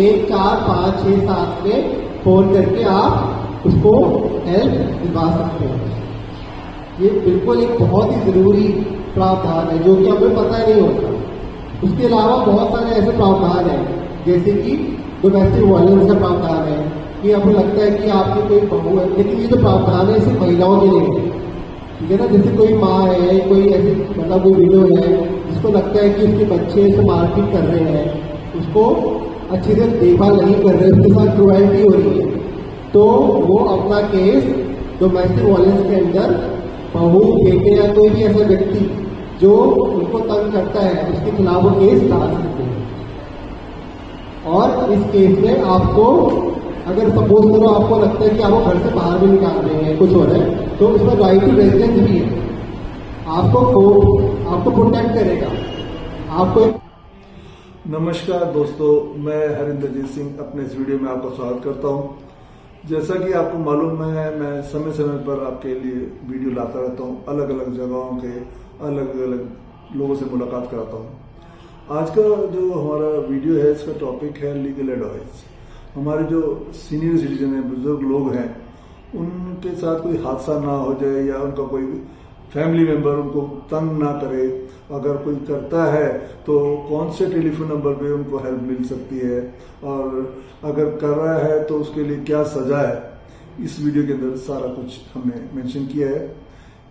1 4 5 6 7 में फोन करके आप उसको हेल्प दिलवा सकते हैं। ये बिल्कुल एक बहुत ही जरूरी प्रावधान है जो कि हमें पता नहीं होता। उसके अलावा बहुत सारे ऐसे प्रावधान हैं जैसे कि डोमेस्टिक वायलेंस का प्रावधान है कि आपको लगता है कि आपकी कोई बहू है, लेकिन ये जो प्रावधान है सिर्फ महिलाओं के लिए है, ठीक है ना। जैसे कोई माँ है, कोई ऐसी मतलब कोई विडो है जिसको लगता है कि उसके बच्चे से मारपीट कर रहे हैं, उसको अच्छे से देखभाल नहीं कर रहे, उसके साथ क्रूएल्टी हो रही है, तो वो अपना केस डोमेस्टिक वायलेंस के अंदर बहू, बेटे या कोई भी ऐसा व्यक्ति जो उनको तंग करता है उसके खिलाफ वो केस डाल सकते हैं। और इस केस में आपको अगर सपोज करो आपको लगता है कि आपको घर से बाहर भी निकाल रहे हैं, कुछ हो रहा है, तो उसमें राइट टू रेजिडेंस भी है। आपको कोर्ट आपको प्रोटेक्ट करेगा। आपको नमस्कार दोस्तों, मैं हरिंदरजीत सिंह अपने इस वीडियो में आपका स्वागत करता हूं। जैसा कि आपको मालूम है, मैं समय समय पर आपके लिए वीडियो लाता रहता हूं, अलग अलग जगहों के अलग अलग लोगों से मुलाकात कराता हूं। आज का जो हमारा वीडियो है, इसका टॉपिक है लीगल एडवाइस। हमारे जो सीनियर सिटीजन हैं, बुजुर्ग लोग हैं, उनके साथ कोई हादसा ना हो जाए या उनका कोई फैमिली मेंबर उनको तंग ना करे, अगर कोई करता है तो कौन से टेलीफोन नंबर पे उनको हेल्प मिल सकती है, और अगर कर रहा है तो उसके लिए क्या सजा है, इस वीडियो के अंदर सारा कुछ हमने मेंशन किया है।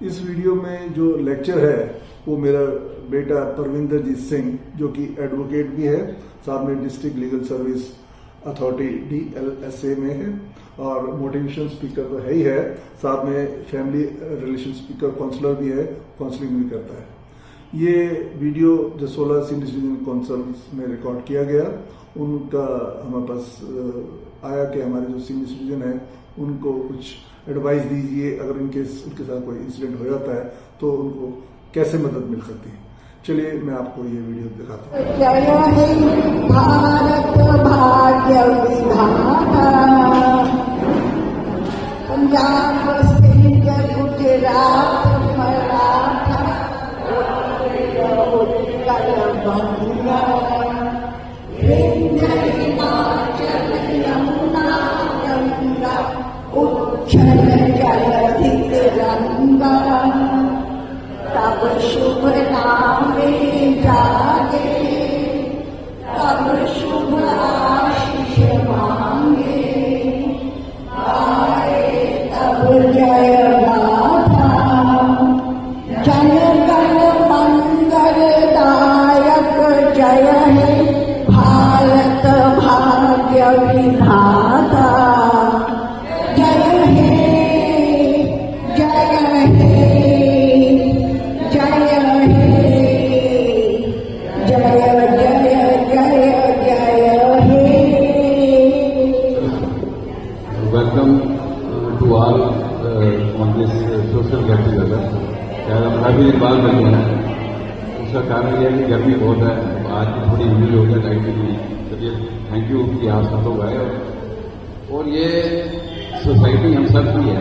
इस वीडियो में जो लेक्चर है वो मेरा बेटा परविंदरजीत सिंह, जो कि एडवोकेट भी है, साथ में district legal service authority DLSA में है, और मोटिवेशन स्पीकर तो है ही है, साथ में फैमिली रिलेशन स्पीकर काउंसलर भी है, काउंसलिंग भी करता है। ये वीडियो जो 16 सीनियर सिटीजन काउंसिल में रिकॉर्ड किया गया, उनका हमारे पास आया कि हमारे जो सीनियर सिटीजन है उनको कुछ एडवाइस दीजिए, अगर उनके साथ कोई इंसिडेंट हो जाता है तो उनको कैसे मदद मिल सकती है। चलिए मैं आपको ये वीडियो दिखाता हूँ। जय हे भारत भाग्य विधाता, पंजाब सिंध गुजरात मराठा उत्कल बंगा, विंध्य हिमाचल यमुना गंगा, उच्छल जलधि तिरंगा, तब शुभ नामे जागे, तब शुभ आशीष मांगे, आए तब जय गाथा, जन गण मंगल दायक, जय हे भारत भाग्य विधाता, जय हे जय हे Welcome to all on this social get together। यार हम काफ़ी बात करते हैं, उसका कारण यह है कि गर्मी बहुत है, आज भी थोड़ी यूज हो गया लाइट की। चलिए थैंक यू कि आप सब लोग आए। और ये सोसाइटी हम सब की है,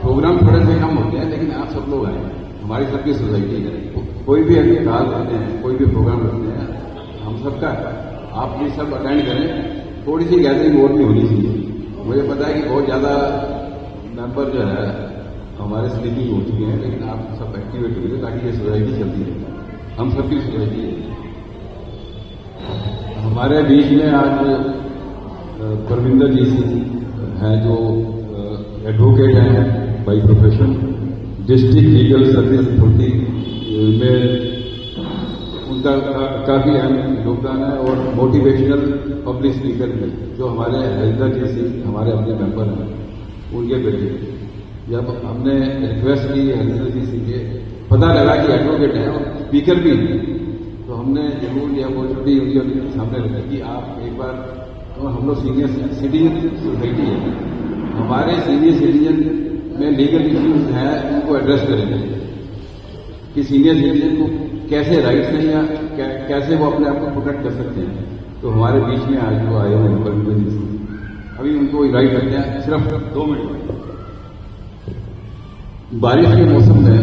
प्रोग्राम थोड़े से कम होते हैं लेकिन आप सब लोग आए, हमारी सबकी सोसाइटी है। कोई भी अभी काल करते हैं, कोई भी प्रोग्राम करते हैं, हम सबका आप भी सब अटेंड करें। थोड़ी सी गैदरिंग और भी होनी चाहिए। मुझे पता है कि बहुत ज़्यादा मेंबर जो है हमारे स्लीपिंग हो चुके हैं, लेकिन आप सब एक्टिवेट हो ताकि ये सोसाइटी चलती रहे, हम सबकी सोसाइटी है। हमारे बीच में आज परविंदरजीत सिंह हैं, जो एडवोकेट हैं by profession, district legal service authority में उनका काफ़ी अहम योगदान है। और मोटिवेशनल पब्लिक स्पीकर में जो हमारे हरिंदरजीत सिंह हमारे अपने मेंबर हैं, उनके बेटे। जब हमने रिक्वेस्ट की हरिंदरजीत सिंह के, पता लगा कि एडवोकेट हैं और स्पीकर भी हैं, तो हमने जरूर यह अपॉर्चुनिटी उनके सामने रखी कि आप एक बार, तो हम लोग सीनियर सिटीजन सोसाइटी है, हमारे सीनियर सिटीजन में लीगल इश्यूज हैं, उनको एड्रेस करेंगे कि सीनियर सिटीजन को कैसे राइट्स हैं या कैसे वो अपने आप को प्रोटेक्ट कर सकते हैं। तो हमारे बीच में आज जो आए हुए परविंदरजीत सिंह, अभी उनको इन्वाइट करते हैं, सिर्फ 2 मिनट। बारिश के मौसम में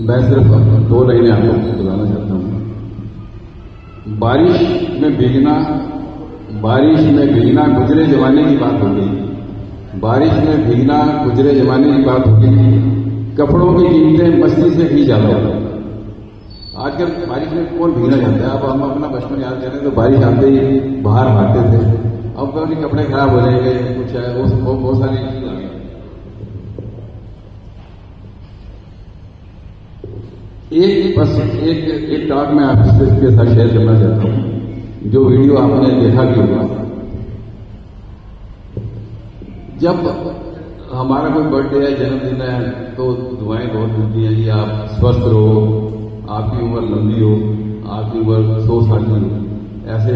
मैं सिर्फ 2 लाइनें आपको बताना चाहता हूँ। बारिश में भीगना बारिश में भीगना गुजरे जमाने की बात हो गई। बारिश में भीगना गुजरे जमाने की बात हो गई। कपड़ों की कीमतें मस्ती से की जाता है। आजकल बारिश में कौन भीगना चाहता है। अब हम अपना बचपन याद करें तो बारिश आते ही बाहर भागते थे। अब कभी कपड़े खराब हो जाएंगे, कुछ है, वो बहुत सारी चीज आ गई। एक टॉक मैं आपके साथ शेयर करना चाहता हूँ, जो वीडियो आपने देखा भी होगा। जब हमारा कोई बर्थडे है, जन्मदिन है, तो दुआएं बहुत मिलती हैं कि आप स्वस्थ रहो, आपकी उम्र लंबी हो, आपकी उम्र 100 साल की हो। ऐसे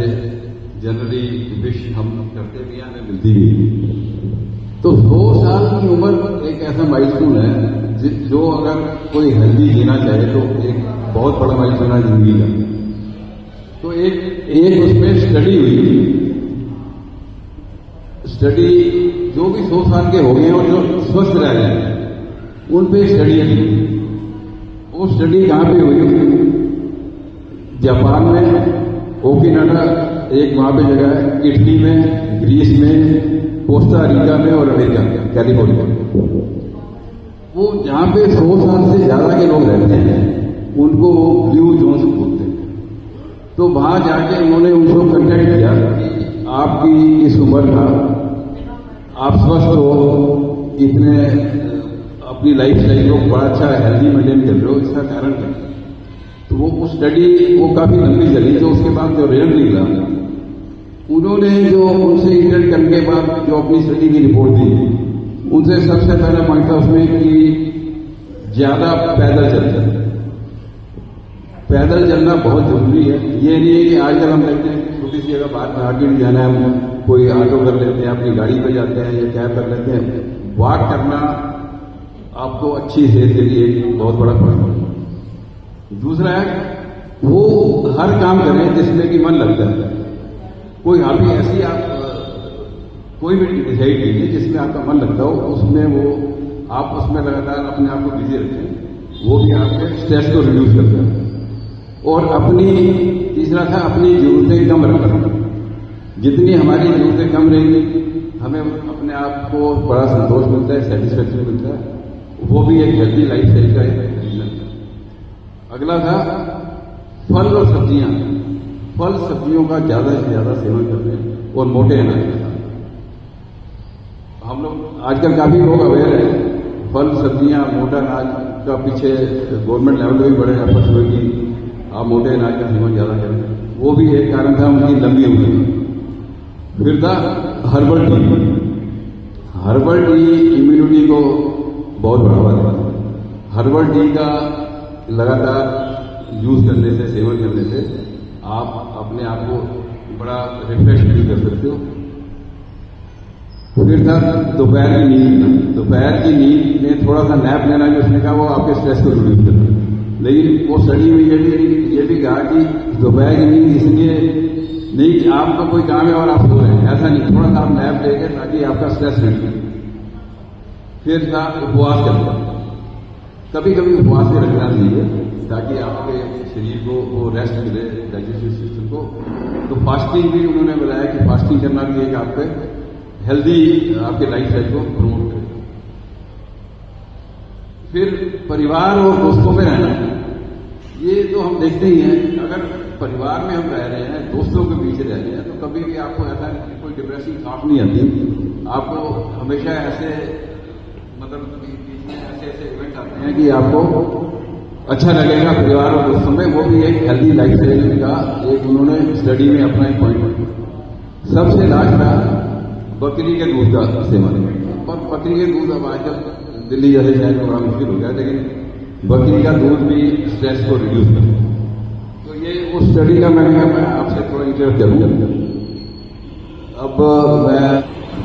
जनरली विश हम करते भी हैं, हमें मिलती भी। तो 100 साल की उम्र एक ऐसा माइलस्टोन है जो अगर कोई हेल्दी जीना चाहे तो एक बहुत बड़ा माइलस्टोन है जिंदगी का। तो एक उसमें स्टडी हुई। स्टडी जो भी 100 साल के हो गए हैं और जो स्वस्थ रह रहे हैं उन पे स्टडी हुई। वो स्टडी कहाँ पे हुई? जापान में, ओकिनावा एक वहां पे जगह है, इटली में, ग्रीस में, कोस्टा रिका में और अमेरिका में, कैलिफोर्निया में। वो जहां पे 100 साल से ज्यादा के लोग रहते हैं उनको वो ब्लू जोन्स बोलते हैं। तो वहां जाके उन्होंने उनको कंटेक्ट किया कि आपकी इस उम्र का आप स्वस्थ हो, इतने अपनी लाइफ स्टाइल को बड़ा अच्छा हेल्दी मेंटेन कर रहे हो, इसका कारण क्या? तो वो स्टडी वो काफी लंबी चली। तो उसके बाद जो रिजल्ट निकला, उन्होंने जो उनसे इंटरेक्ट करने के बाद जो अपनी स्टडी की रिपोर्ट दी, उनसे सबसे पहला पॉइंट था उसमें कि ज्यादा पैदल चलना। पैदल चलना बहुत जरूरी है। ये नहीं है कि आजकल हम देखते हैं छोटी सी जगह बाहर मार्केट जाना है, हम कोई ऑटो कर लेते हैं, अपनी गाड़ी पे जाते हैं या कैब कर लेते हैं। वॉक करना आपको अच्छी सेहत के लिए एक बहुत बड़ा पॉइंट है। दूसरा है वो हर काम करें जिसमें कि मन लगता है। कोई हॉबी ऐसी आप कोई भी डिसाइड कीजिए जिसमें आपका मन लगता हो, उसमें वो आप उसमें लगातार अपने आप को बिजी रखें। वो भी आपके स्ट्रेस को रिड्यूस करता है। और तीसरा था अपनी जरूरतें कम रखना। जितनी हमारी जरूरतें कम रहेंगी हमें अपने आप को बड़ा संतोष मिलता है, सेटिस्फेक्शन मिलता है। वो भी एक हेल्दी लाइफ स्टाइल का एक रीजन था। अगला था फल और सब्जियां। फल सब्जियों का ज्यादा से ज्यादा सेवन करते और मोटे अनाज। हम लोग आजकल काफी लोग अवेयर हैं फल सब्जियां मोटा अनाज का पीछे गवर्नमेंट लेवल पे भी बड़े एफर्ट्स हुए कि आप मोटे अनाज का सेवन ज्यादा करें। वो भी एक कारण था उनकी लंबी उम्र। फिर था herbal tea. Herbal tea immunity को बहुत बढ़ावा देता है। हर्बल टी का लगातार यूज करने से, सेवन करने से आप अपने आप को बड़ा रिफ्रेश फील कर सकते हो। फिर था दोपहर की नींद। दोपहर की नींद में थोड़ा सा नैप लेना, जो उसने कहा वो आपके स्ट्रेस को रिड्यूस करता है। लेकिन वो स्टडी में ये भी कहा कि दोपहर की नींद इसलिए नहीं कि आपका कोई काम है और आप सो रहे हैं, ऐसा नहीं, थोड़ा सा आप नैप लेंगे ताकि आपका स्ट्रेस रिड्यूस। फिर था उपवास करना। कभी कभी उपवास भी रखना चाहिए ताकि आपके शरीर को वो रेस्ट मिले, डाइजेस्टिव सिस्टम को। तो फास्टिंग भी उन्होंने बताया कि फास्टिंग करना भी एक आपके हेल्दी आपके लाइफ स्टाइल को प्रमोट करेगा। फिर परिवार और दोस्तों में रहना। ये तो हम देखते ही हैं, अगर परिवार में हम रह रहे हैं, दोस्तों के बीच रह रहे हैं, तो कभी भी आपको ऐसा कोई डिप्रेसिंग थॉट नहीं आती। आपको हमेशा ऐसे मतलब ऐसे इवेंट आते हैं कि आपको अच्छा लगेगा परिवार और दोस्तों में। वो भी एक हेल्दी लाइफ स्टाइल का एक उन्होंने स्टडी में अपना एक पॉइंट। सबसे लास्ट था बकरी के दूध का सेवन। और बकरी के दूध अब आजकल दिल्ली जैसे शहर में बड़ा मुश्किल हो गया, लेकिन बकरी का दूध भी स्ट्रेस को रिड्यूस करता है। तो ये उस स्टडी का मैं आपसे थोड़ा इंटरेस्ट करूंगा।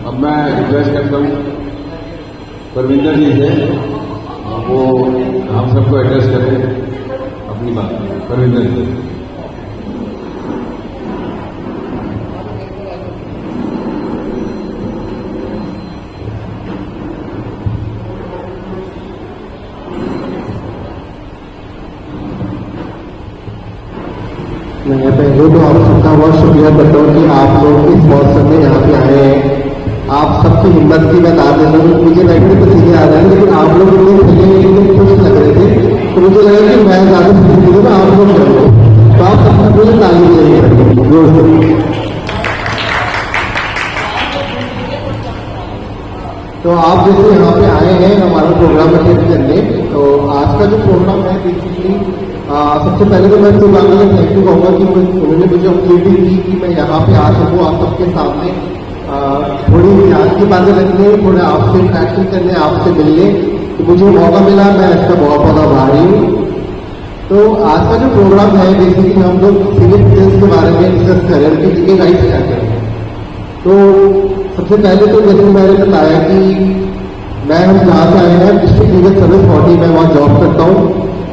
अब मैं रिक्वेस्ट करता हूँ परविंदर जी से, वो हम सबको एड्रेस करें अपनी बात। परविंदर जी। मैं पहले तो आप सबका बहुत शुक्रिया करता हूँ कि आप लोग इस मौसम में यहाँ पे आए हैं। आप सबकी हिम्मत की बता देते हैं, मुझे बैठने को सीधे आ रहा है, लेकिन आप लोग इतने खुश लग रहे थे तो मुझे लगा कि मैं ज़्यादा खुशी दूँ आप लोग करो, तो आप सबसे मुझे ताली दीजिए जोर से। तो आप जैसे यहाँ पे आए हैं हमारा प्रोग्राम अटेंड करने, तो आज का जो प्रोग्राम है बेसिकली सबसे पहले तो मैं प्रोग्राम में थैंक यू कहूँगा कि उन्होंने मुझे अपॉर्चुनिटी दी कि मैं यहाँ पे आ सकूँ आप सबके सामने थोड़ी ज्ञान की बातें रखने, थोड़े आपसे इंटरेक्शन करने, आपसे मिलने, तो मुझे मौका मिला, मैं इसका बहुत बहुत आभारी हूँ। तो आज का जो प्रोग्राम है बेसिकली हम लोग सीनियर सिटीजन्स के बारे में डिस्कस कर रहे हैं कि लीगल राइट्स क्या करें। तो सबसे पहले तो जैसे मैंने बताया कि हम जहाँ से आए हैं डिस्ट्रिक्ट लीगल सर्विस बॉडी में वहाँ जॉब करता हूँ,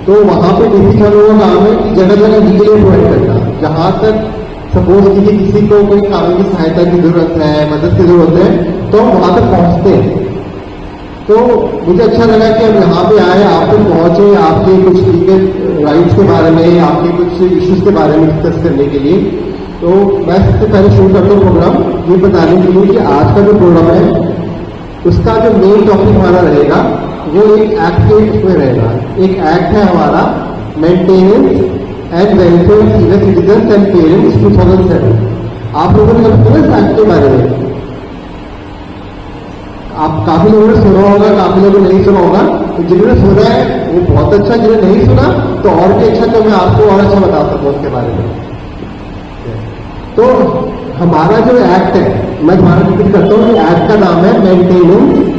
तो वहाँ पे बेसिकली हम लोगों का काम है कि जगह जगह लीगल एड प्रोवाइड करना। जहाँ तक सपोज कीजिए किसी को कोई कानूनी सहायता की जरूरत है, मदद की जरूरत है, तो हम वहाँ तक पहुँचते हैं। तो मुझे अच्छा लगा कि हम यहाँ पे आए, आप तक पहुँचे, आपके कुछ लीगल राइट्स के बारे में, आपके कुछ इश्यूज के बारे में डिस्कस करने के लिए। तो मैं सबसे पहले शुरू करता हूँ प्रोग्राम ये बताने के लिए कि आज का जो प्रोग्राम है उसका जो मेन टॉपिक हमारा रहेगा वो एक एक्ट के उसमें रहेगा। एक एक्ट है हमारा maintenance and welfare of senior citizens and parents 2007। आप लोगों ने सुना इस एक्ट के बारे में? आप काफी लोगों ने सुना होगा, काफी लोगों ने नहीं सुना होगा। तो जिन्होंने सुना है वो बहुत अच्छा, जिन्होंने नहीं सुना तो और भी अच्छा, तो मैं आपको और अच्छा बता सकूँ उसके बारे में। तो हमारा जो एक्ट है, मैं दोबारा रिपीट करता हूँ कि एक्ट का नाम है maintenance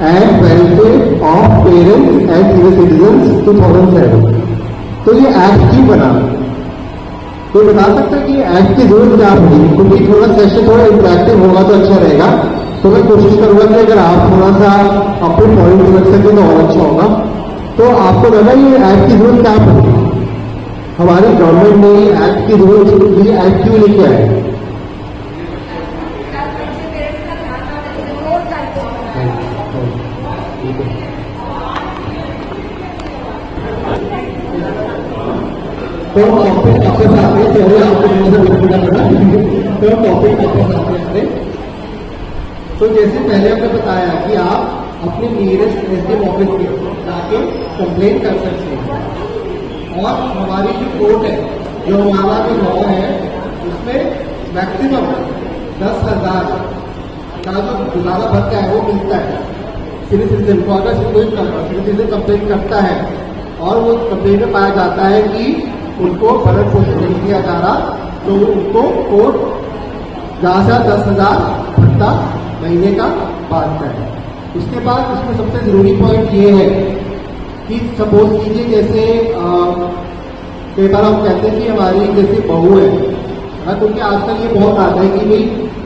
and welfare of parents and senior citizens 2007। तो ये एक्ट क्यों बना, कोई बता सकता है कि एक्ट की जरूरत क्या होगी? क्योंकि थोड़ा सेशन थोड़ा इंटरेक्टिव होगा तो अच्छा रहेगा। तो मैं कोशिश करूंगा कि अगर आप थोड़ा सा अपने पॉइंट रख सकें तो और अच्छा होगा। तो आपको लगा ये एक्ट की जरूरत क्या पड़ेगी? हमारी गवर्नमेंट ने एक्ट की जरूरत, ये एक्ट क्यों लेके आए? तो टॉपिक आपके साथ है, चलिए आपको पड़ा तो टॉपिक आपके साथ है। तो जैसे पहले हमने बताया कि आप अपने नियरेस्ट एसडीएम ऑफिस में जाके कंप्लेन कर सकते हैं। और हमारी जो कोर्ट है, जो हमारा जो लॉ है, उसमें मैक्सिमम 10,000 का जो गुजारा भत्ता है वो मिलता है सीनियर सिटीजन को। अगर कोई सीनियर सिटीजन कंप्लेन करता है और वो कंप्लेन में पाया जाता है कि उनको भरण पोषण नहीं दिया जा रहा, तो उनको कोर्ट जहाँ से 10,000 भत्ता महीने का बांटता है। उसके बाद उसमें सबसे जरूरी पॉइंट ये है कि सपोज कीजिए जैसे कई बार हम कहते हैं कि हमारी जैसे बहू है, क्योंकि आजकल ये बहुत आता है कि भाई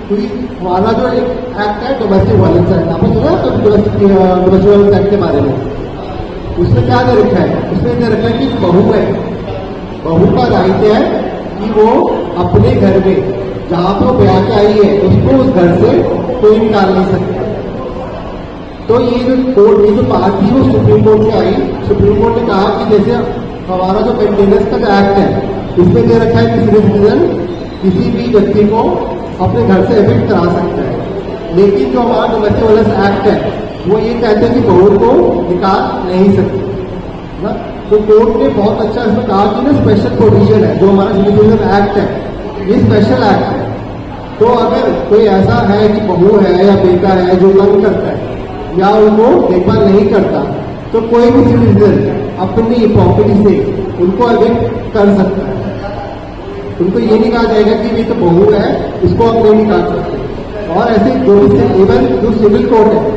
कोई हमारा जो एक एक्ट है डोमेस्टिक वायलेंस एक्ट, आपने सुना है डोमेस्टिक वायलेंस एक्ट के बारे में? उसमें क्या दे रखा है? उसमें दे रखा है कि बहू है, बहू का राइट है कि वो अपने घर में जहाँ पे वो ब्याह के आई है उसको उस घर से कोई निकाल नहीं सकता। तो ये जो कोर्ट, ये जो बात थी वो सुप्रीम कोर्ट से आई। सुप्रीम कोर्ट ने कहा कि जैसे हमारा जो मेंटेनेंस का जो एक्ट है इसमें दे रखा है कि सीनियर सिटीजन किसी भी व्यक्ति को अपने घर से एविक्ट करा सकता है, लेकिन जो हमारा डोमेस्टिक वायलेंस एक्ट है वो ये कहते हैं कि बहू को निकाल नहीं सकती ना। तो कोर्ट ने बहुत अच्छा इसमें कहा कि ना स्पेशल प्रोविजन है जो हमारा सीनियर सिटीजन एक्ट है, ये स्पेशल एक्ट है। तो अगर कोई ऐसा है कि बहू है या बेटा है जो तंग करता है या उनको देखभाल नहीं करता, तो कोई भी सिटीजन अपनी प्रॉपर्टी से उनको एविक्ट कर सकता है। उनको ये नहीं कहा जाएगा कि ये तो बहू है, इसको आप नहीं निकाल सकते। और ऐसे जो इवन जो सिविल कोर्ट है,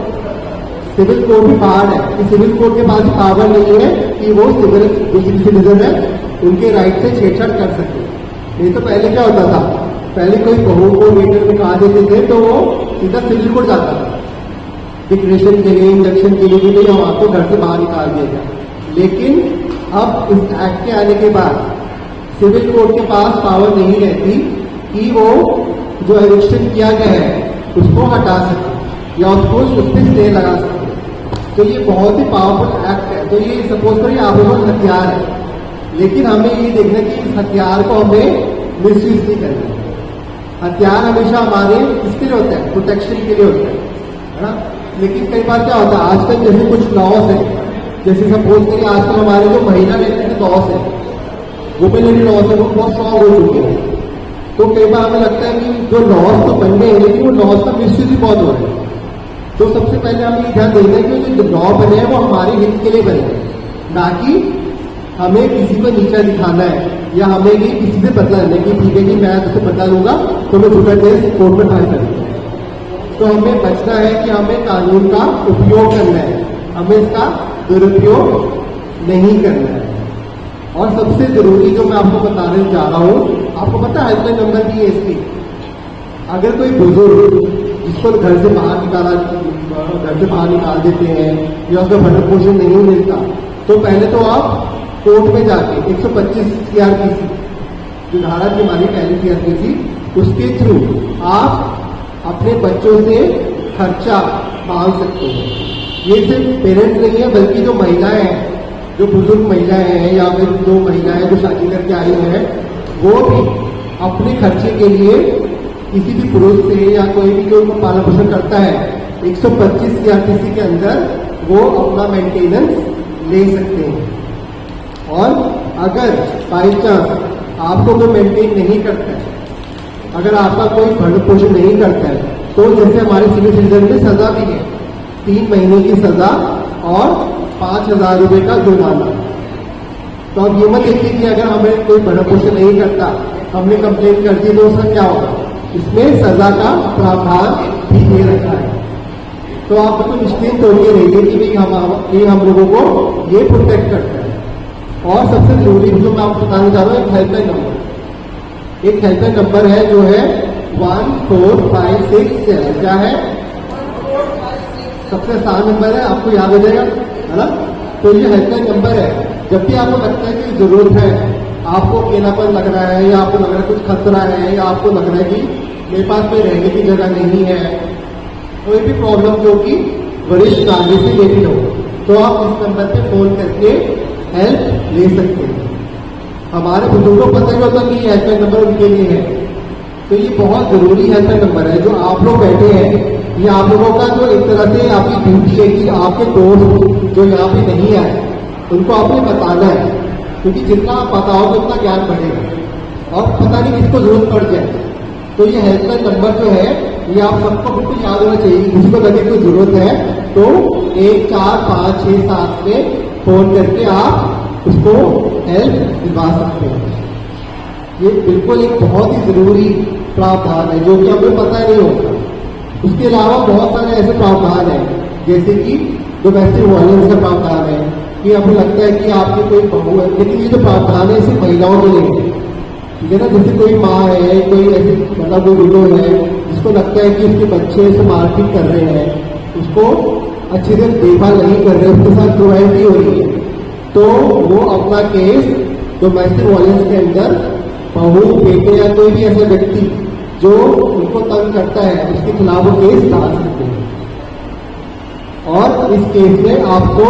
सिविल कोर्ट भी बाहर है कि सिविल कोर्ट के पास पावर नहीं है कि वो सिविल जो सिटीजन है उनके राइट से छेड़छाड़ कर सके। नहीं तो पहले क्या होता था, पहले कोई बहू को मीटर में कहा देते थे तो वो सीधा सिविल कोर्ट जाता था डिक्लेरेशन के लिए, इंडक्शन के लिए, कि हम आपको घर से बाहर निकाल दिएगा। लेकिन अब इस एक्ट के आने के बाद सिविल कोर्ट के पास पावर नहीं रहती कि वो जो एविक्शन किया गया है उसको हटा सके या उसको उस पर स्टे लगा सके। तो ये बहुत ही पावरफुल एक्ट है। तो ये सपोज करिए आप लोगों हथियार है, लेकिन हमें ये देखना कि इस हथियार को हमें मिसयूज नहीं करना। हथियार हमेशा हमारे किसके लिए होता है, प्रोटेक्शन के लिए होता है ना। लेकिन कई बार क्या होता है, आजकल जैसे कुछ लॉस है, जैसे सपोज करिए आजकल हमारे जो महिला लेकर लॉस है, वुमेनरी लॉस है, वो बहुत स्ट्रॉन्ग हो चुके हैं। तो कई बार हमें लगता है कि जो लॉस तो बन गए हैं, लेकिन वो लॉस का मिसयूज भी बहुत हो रहा है। तो सबसे पहले हम ये ध्यान देते हैं कि जो लॉ बने हैं वो हमारे हित के लिए बने हैं, ना कि हमें किसी को नीचा दिखाना है या हमें ये किसी से बदला लेना कि ठीक है कि मैं तुझसे बदला लूंगा तो मैं झूठा केस कोर्ट में फाइल करूंगा। तो हमें बचना है कि हमें कानून का उपयोग करना है, हमें इसका दुरुपयोग नहीं करना है। और सबसे जरूरी जो मैं आपको बताने जा रहा हूं, आपको पता है हेल्पलाइन नंबर भी है इसकी। अगर कोई बुजुर्ग जिसको घर से बाहर निकाल देते हैं या उसका भरण पोषण नहीं मिलता, तो पहले तो आप कोर्ट में जाके 125 CRPC जो धारा की हमारी पहली CRPC, उसके थ्रू आप अपने बच्चों से खर्चा मांग सकते हैं। ये सिर्फ पेरेंट्स नहीं है, बल्कि जो महिलाएं हैं, जो बुजुर्ग महिलाएं हैं या फिर जो महिलाएं जो शादी करके आई हैं, वो भी अपने खर्चे के लिए किसी भी पुरुष से या कोई भी जो उनको पालन पोषण करता है 125 CRPC के अंदर वो अपना मेंटेनेंस ले सकते हैं। और अगर बाई चांस आपको कोई मेंटेन नहीं करता है, अगर आपका कोई भरण पोषण नहीं करता है, तो जैसे हमारे सीनियर सिटीजन में सजा भी है, 3 महीने की सजा और 5,000 रुपए का जुर्माना। तो अब ये मत देखिए कि अगर हमें कोई भरण पोषण नहीं करता, हमने कंप्लेन कर दी तो उसका क्या होगा, इसमें सजा का प्रावधान भी दे रखा है। तो आप तो निश्चिंत होकर रहिए कि भाई हम लोगों को ये प्रोटेक्ट करता है। और सबसे जरूरी जो मैं आपको बताना चाह रहा हूँ, एक हेल्पलाइन नंबर, एक हेल्पलाइन नंबर है जो है 14567। क्या है? सबसे आसान नंबर है, आपको याद हो जाएगा, है ना। तो ये हेल्पलाइन नंबर है। जब भी आपको लगता है कि जरूरत है, आपको अकेलापन लग रहा है या आपको लग रहा है कुछ खतरा है या आपको लग रहा है कि मेरे पास कोई रहने की जगह नहीं है, कोई भी प्रॉब्लम जो कि वरिष्ठ नागरिक से रिलेटेड हो, तो आप इस नंबर पे फोन करके हेल्प ले सकते हैं। हमारे बुजुर्गों को पता ही होता कि ये हेल्पलाइन नंबर उनके लिए है, तो ये बहुत जरूरी हेल्पलाइन नंबर है। जो आप लोग बैठे हैं, ये आप लोगों का जो एक तरह से आपकी ड्यूटी है कि आपके दोस्त जो यहाँ पे नहीं आए उनको आपने बताना है, क्योंकि जितना आप बताओगे उतना ज्ञान बढ़ेगा और पता नहीं किसको जरूरत पड़ जाए। तो ये हेल्पलाइन नंबर जो है ये आप सबको बिल्कुल याद होना चाहिए। किसी को लगे कोई जरूरत है तो 1 4 5 6 7 में फोन करके आप उसको हेल्प दिलवा सकते हैं। ये बिल्कुल एक बहुत ही जरूरी प्रावधान है जो कि हमें पता नहीं होता। उसके अलावा बहुत सारे ऐसे प्रावधान हैं, जैसे कि डोमेस्टिक वायलेंस का प्रावधान है कि हमें लगता है कि आपकी कोई बहू है, लेकिन ये जो प्रावधान है सिर्फ महिलाओं के लिए, ठीक है ना। जैसे कोई माँ है, कोई ऐसी मतलब कोई विडो है जिसको लगता है कि उसके बच्चे से मारपीट कर रहे हैं, उसको अच्छे से देखभाल नहीं कर रहे, उसके साथ क्रूरता हो रही है, तो वो अपना केस डोमेस्टिक वायलेंस के अंदर बहू, बेटे या कोई भी ऐसा व्यक्ति जो उनको तंग करता है उसके खिलाफ वो केस डाल सकते हैं। और इस केस में आपको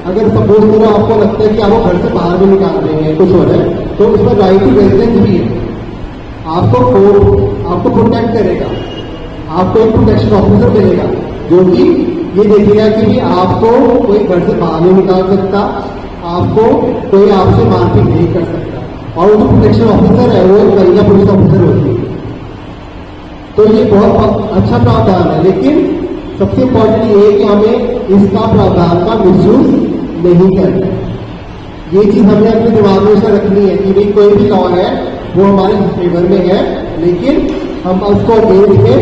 अगर सपोज करो आपको लगता है कि आपको घर से बाहर भी निकाल रहे हैं, कुछ हो रहा है, तो उसमें राइट टू रेजिडेंस भी है। आपको कोर्ट आपको प्रोटेक्ट करेगा, आपको एक प्रोटेक्शन ऑफिसर मिलेगा जो कि ये देखेगा कि भी आपको कोई घर से बाहर नहीं निकाल सकता, आपको कोई आपसे मारपीट नहीं कर सकता। और जो प्रोटेक्शन ऑफिसर है वो एक महिला पुलिस ऑफिसर होती है। तो ये बहुत अच्छा प्रावधान है, लेकिन सबसे इम्पोर्टेंट ये है कि हमें इसका प्रावधान का मिसयूज नहीं करना। ये चीज हमें अपने दिमाग में से रखनी है कि भाई कोई भी लॉ है वो हमारे फेवर में है, लेकिन हम उसको अगेंस्ट में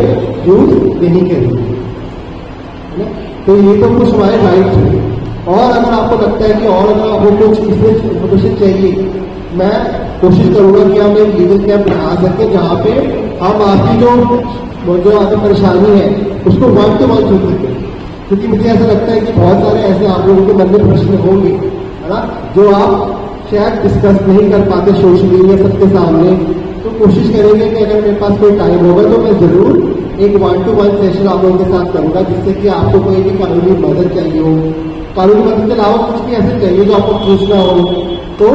यूज नहीं करेंगे। तो ये तो कुछ हमारे राइट्स हैं। और अगर आपको लगता है कि और अगर आपको कुछ इसमें इन्फॉर्मेशन चाहिए, मैं कोशिश करूंगा कि हम एक लीगल कैंप बना सकें जहाँ पे हम आपकी जो आपकी परेशानी है उसको 1 to 1 सुन सकें। क्योंकि मुझे ऐसा लगता है कि बहुत सारे ऐसे आप लोगों के मन में प्रश्न होंगे, है ना, जो आप शायद डिस्कस नहीं कर पाते सोशल मीडिया सबके सामने। तो कोशिश करेंगे कि अगर मेरे पास कोई टाइम होगा तो मैं जरूर एक 1 to 1 सेशन आप लोगों के साथ करूंगा, जिससे कि आपको कोई भी कानूनी मदद चाहिए हो, कानूनी मदद के अलावा कुछ भी ऐसे चाहिए जो आपको पूछना हो, तो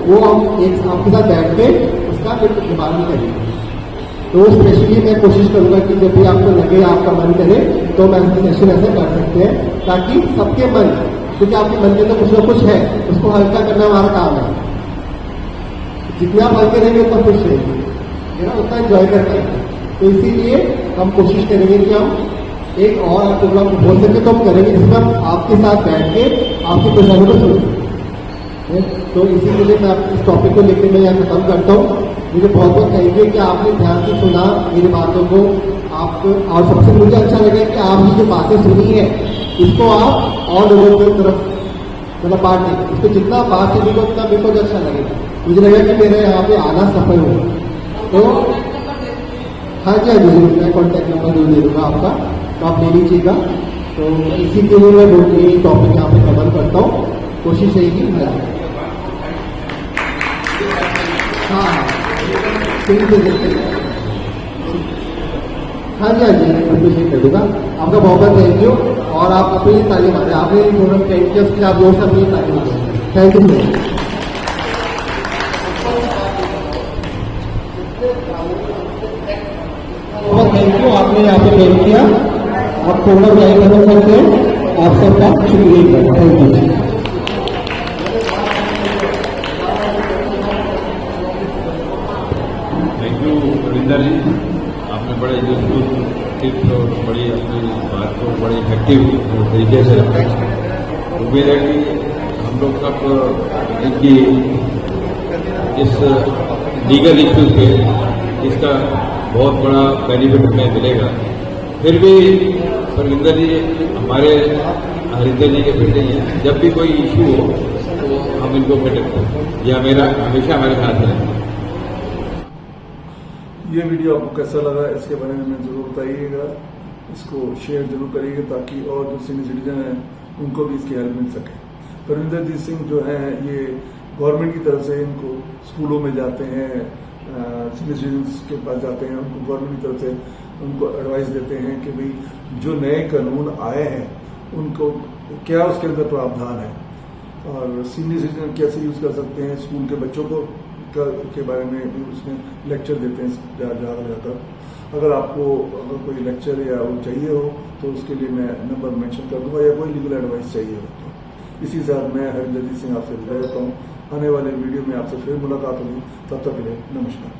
वो हम एक आपके साथ बैठ के उसका निवारण करेंगे। तो स्पेशली मैं कोशिश करूंगा कि जब भी आपको लगे, आपका मन करे, तो मैं सेशन ऐसे कर सकते हैं, ताकि सबके मन, क्योंकि आपके मन के अंदर कुछ ना कुछ है, उसको हल्का करना हमारा काम है। जितना आप हल्के रहेंगे उतना खुश रहेंगे, है ना, उतना एंजॉय कर पाएंगे। तो इसीलिए हम कोशिश करेंगे कि हम एक और प्रोग्राम हो सके तो हम करेंगे, जिसमें हम आपके साथ बैठ के आपकी परेशानी को सुन सकें। तो इसी के लिए मैं इस टॉपिक को लेकर मैं यहाँ खत्म करता हूँ। मुझे बहुत बहुत थैंक यू कि आपने ध्यान से सुना मेरी बातों को। आप और सबसे मुझे अच्छा लगा कि आपने जो बातें सुनी है इसको आप और लोगों की तरफ मतलब बांट दें। इसको जितना बात सकेंगे उतना मेरे को अच्छा लगेगा। मुझे लगा कि मेरे यहाँ पे आना सफल हो। तो हाँ जी, हाँ जी, मैं कॉन्टैक्ट नंबर दे दूँगा आपका, तो आप ले लीजिएगा। तो इसी के लिए मैं ये टॉपिक यहाँ पे कवर करता हूँ। कोशिश रहेगी मेरा। हाँ ठीक है, हाँ जी, हाँ जी, मैं बिल्कुल सही कर दूँगा। आपका बहुत बहुत थैंक यू। और आप अपनी तारीफ मारें, आपने प्रोग्राम थैंक यू, उसके आप जोर से अपनी तारीफ मारें। Thank you sir. बहुत थैंक यू, आपने यहाँ पे पेश किया। आप प्रोग्राम जारी कर सकते हैं। आप सबका शुक्रिया। Thank you. Thank you Ravinder ji, आपने बड़े टिप्स और बड़ी अपनी बात को बड़े इफेक्टिव तरीके से रखा। उम्मीद है कि हम लोग सब इनकी इस लीगल इश्यूज पे इसका बहुत बड़ा बेनिफिट हमें मिलेगा। फिर भी रविंदर जी हमारे हरिंदर जी के बेटे हैं, जब भी कोई इशू हो तो हम इनको प्रोटेक्ट करें, यह मेरा हमेशा हमारे साथ रहेगा। ये वीडियो आपको कैसा लगा इसके बारे में जरूर बताइएगा। इसको शेयर जरूर करिएगा ताकि और जो सीनियर सिटीजन हैं उनको भी इसकी हेल्प मिल सके। परविंदर जीत सिंह जो हैं ये गवर्नमेंट की तरफ से इनको स्कूलों में जाते हैं, सीनियर सिटीजन के पास जाते हैं, उनको गवर्नमेंट की तरफ से उनको एडवाइस देते हैं कि भाई जो नए कानून आए हैं उनको क्या उसके अंदर प्रावधान है और सीनियर सिटीजन कैसे यूज कर सकते हैं। स्कूल के बच्चों को के बारे में भी उसमें लेक्चर देते हैं जगह जाकर। अगर आपको अगर कोई लेक्चर या वो चाहिए हो तो उसके लिए मैं नंबर मेंशन कर दूंगा, या कोई लीगल एडवाइस चाहिए हो तो। इसी साथ मैं हरिंदर जीत सिंह आपसे विदा लेता हूँ। आने वाले वीडियो में आपसे फिर मुलाकात होगी, तब तक के लिए नमस्कार।